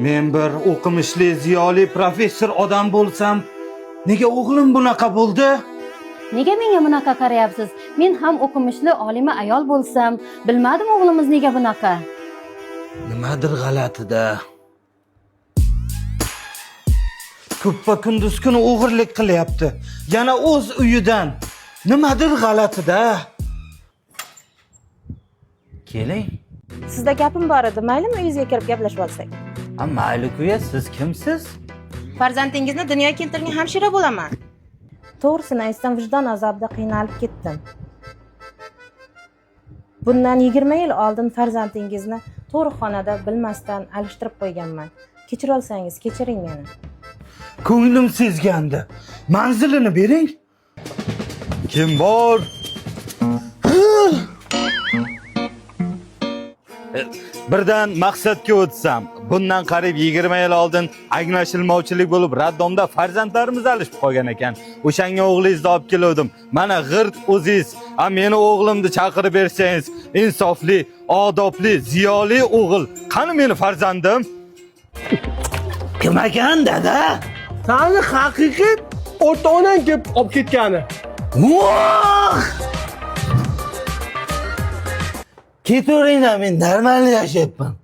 Men bir o'qimishli, ziyoli professor odam bo'lsam, nega o'g'lim bunaqa bo'ldi? Nega menga bunaqa qarayapsiz? Men ham o'qimishli olima ayol bo'lsam, bilmadim o'g'limiz nega bunaqa. Nimadir g'alatida. Ko'ppa kunduz kuni o'g'irlik qilyapti. Yana o'z uyidan. Nimadir g'alatida. Keling. Sizda gapim bor edi, maylimi uyingizga kirib gaplashib olsak? Mayli-ku, siz kimsiz? Farzandingizni dunyoga keltirgan hamshira bo'laman. To'g'risini aytsam, vijdon azobida qiynalib ketdim. Bundan 20 yil oldin farzandingizni tug'ruqxonada bilmasdan alishtirib qo'yganman. Kechira olsangiz, kechiring meni. Ko'nglim sezgandi. Manzilini bering. Kim bor? Birdan maqsadga o'tsam, bundan qariyb 20 yil oldin anglashilmovchilik bo'lib raddomda farzandlarimiz alishib qolgan ekan. O'shanga o'g'lingizni olib keldim. Mana g'irt o'zingiz, meni o'g'limni chaqirib bersangiz, insofli, odobli, ziyoli o'g'il. Qani meni farzandim? Kim ekan, dada? Sani haqiqiy o'rtoqdan kelib olib ketgani. Voh! Ketaveringlar, men normal yashayapman.